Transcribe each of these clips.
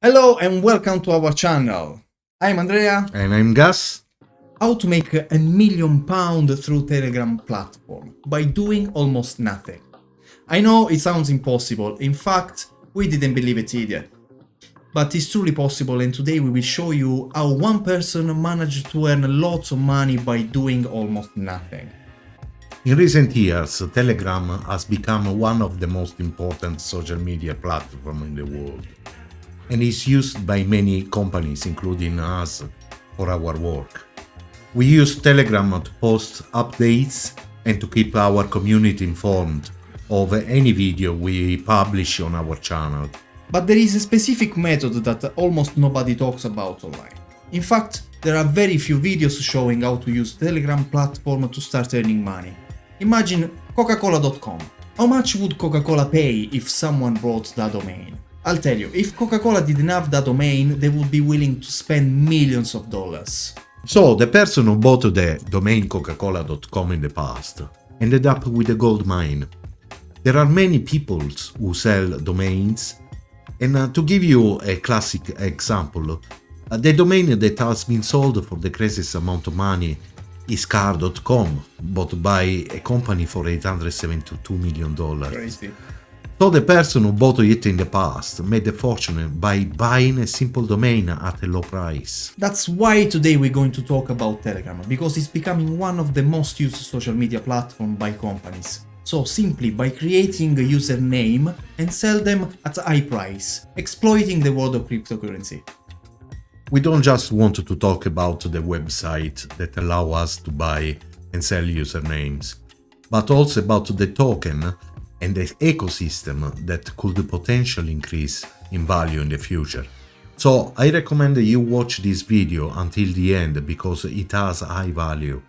Hello and welcome to our channel. I'm Andrea. And I'm Gus. How to make £1 million through Telegram platform by doing almost nothing. I know it sounds impossible, in fact, we didn't believe it either. But it's truly possible, and today we will show you how one person managed to earn lots of money by doing almost nothing. In recent years, Telegram has become one of the most important social media platforms in the world, and is used by many companies, including us, for our work. We use Telegram to post updates and to keep our community informed of any video we publish on our channel. But there is a specific method that almost nobody talks about online. In fact, there are very few videos showing how to use Telegram platform to start earning money. Imagine Coca-Cola.com. How much would Coca-Cola pay if someone bought that domain? I'll tell you, if Coca-Cola didn't have that domain, they would be willing to spend millions of dollars. So the person who bought the domain Coca-Cola.com in the past ended up with a gold mine. There are many people who sell domains, and to give you a classic example, the domain that has been sold for the craziest amount of money is car.com, bought by a company for $872 million. Crazy. So the person who bought it in the past made a fortune by buying a simple domain at a low price. That's why today we're going to talk about Telegram, because it's becoming one of the most used social media platforms by companies. So simply by creating a username and sell them at a high price, exploiting the world of cryptocurrency. We don't just want to talk about the website that allow us to buy and sell usernames, but also about the token and the ecosystem that could potentially increase in value in the future. So I recommend you watch this video until the end because it has high value.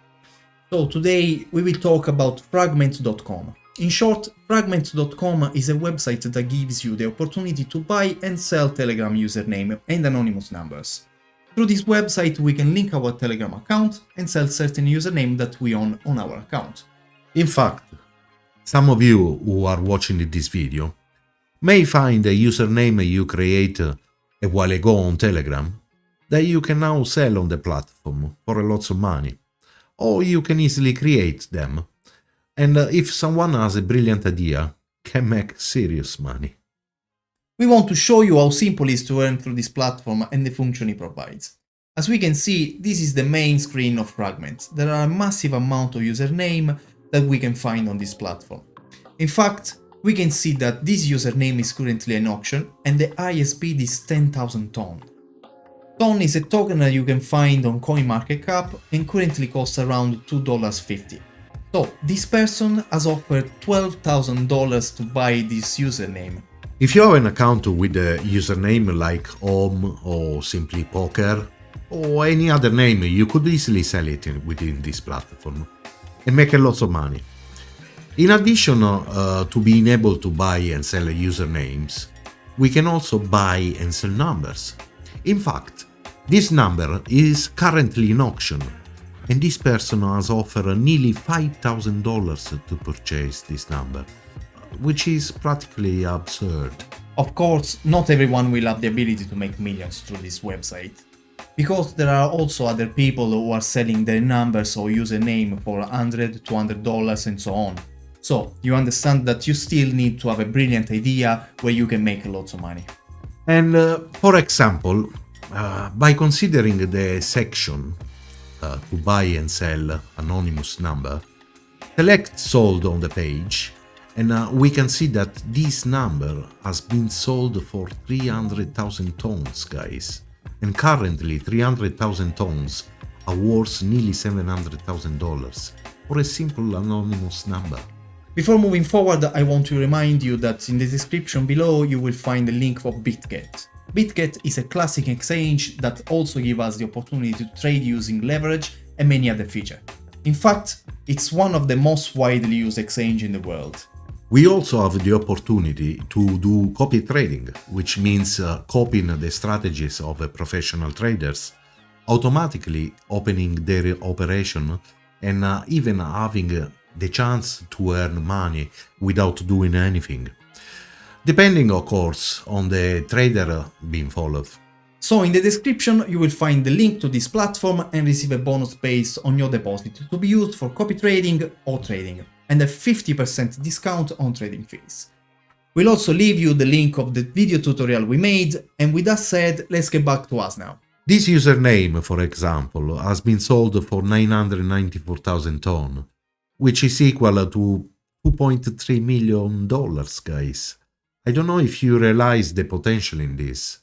So today we will talk about fragment.com. In short, fragment.com is a website that gives you the opportunity to buy and sell Telegram username and anonymous numbers. Through this website we can link our Telegram account and sell certain username that we own on our account. In fact, some of you who are watching this video may find a username you created a while ago on Telegram that you can now sell on the platform for lots of money. Or you can easily create them, and if someone has a brilliant idea, can make serious money. We want to show you how simple it is to earn through this platform and the function it provides. As we can see, this is the main screen of Fragment. There are a massive amount of username that we can find on this platform. In fact, we can see that this username is currently an auction and the highest bid is 10,000 TON. TON is a token that you can find on CoinMarketCap and currently costs around $2.50. So this person has offered $12,000 to buy this username. If you have an account with a username like Home or Simply Poker or any other name, you could easily sell it within this platform and make a lot of money. In addition to being able to buy and sell usernames, we can also buy and sell numbers. In fact, this number is currently in auction, and this person has offered nearly $5,000 to purchase this number, which is practically absurd. Of course, not everyone will have the ability to make millions through this website, because there are also other people who are selling their numbers or username for $100, $200 and so on. So you understand that you still need to have a brilliant idea where you can make lots of money. And for example, by considering the section to buy and sell anonymous number, select sold on the page, and we can see that this number has been sold for 300,000 tons, guys. And currently 300,000 tons are worth nearly $700,000 for a simple anonymous number. Before moving forward, I want to remind you that in the description below you will find a link for BitGet. BitGet is a classic exchange that also gives us the opportunity to trade using leverage and many other features. In fact, it's one of the most widely used exchanges in the world. We also have the opportunity to do copy trading, which means copying the strategies of professional traders, automatically opening their operation and even having the chance to earn money without doing anything. depending of course on the trader being followed. So in the description you will find the link to this platform and receive a bonus based on your deposit to be used for copy trading or trading, and a 50% discount on trading fees. We'll also leave you the link of the video tutorial we made, and with that said, let's get back to us now. This username, for example, has been sold for 994,000 ton, which is equal to $2.3 million, guys. I don't know if you realize the potential in this.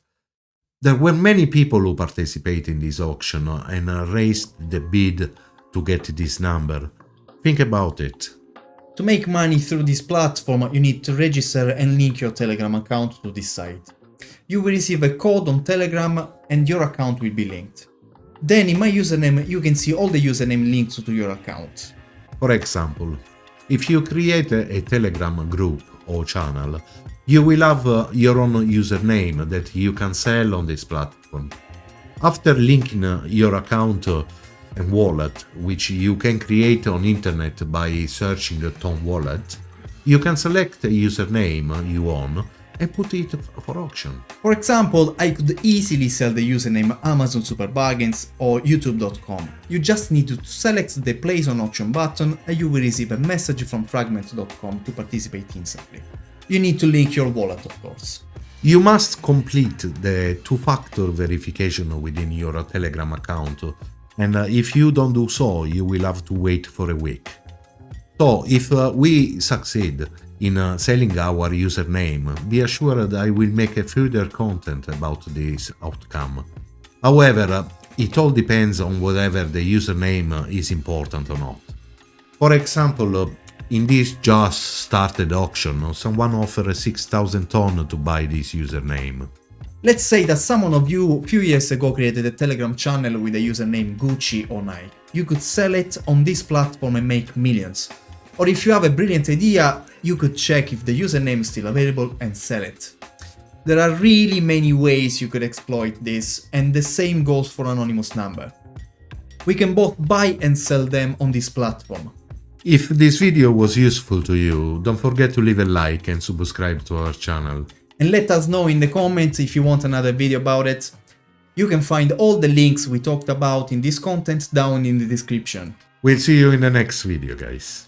There were many people who participated in this auction and raised the bid to get this number. Think about it. To make money through this platform, you need to register and link your Telegram account to this site. You will receive a code on Telegram and your account will be linked. Then in my username you can see all the username links to your account. For example, if you create a Telegram group or channel, you will have your own username that you can sell on this platform. After linking your account and wallet, which you can create on internet by searching the Tom wallet, you can select a username you own and put it for auction. For example, I could easily sell the username Amazon Super Bargains or youtube.com. You just need to select the place on auction button and you will receive a message from fragment.com to participate instantly. You need to link your wallet, of course. You must complete the two-factor verification within your Telegram account, and if you don't do so, you will have to wait for a week. So, if we succeed in selling our username, be assured I will make a further content about this outcome. However, it all depends on whether the username is important or not. For example, in this just started auction, someone offered 6,000 ton to buy this username. Let's say that someone of you a few years ago created a Telegram channel with a username Gucci or Nike. You could sell it on this platform and make millions. Or if you have a brilliant idea, you could check if the username is still available and sell it. There are really many ways you could exploit this, and the same goes for anonymous number. We can both buy and sell them on this platform. If this video was useful to you, don't forget to leave a like and subscribe to our channel. And let us know in the comments if you want another video about it. You can find all the links we talked about in this content down in the description. We'll see you in the next video, guys.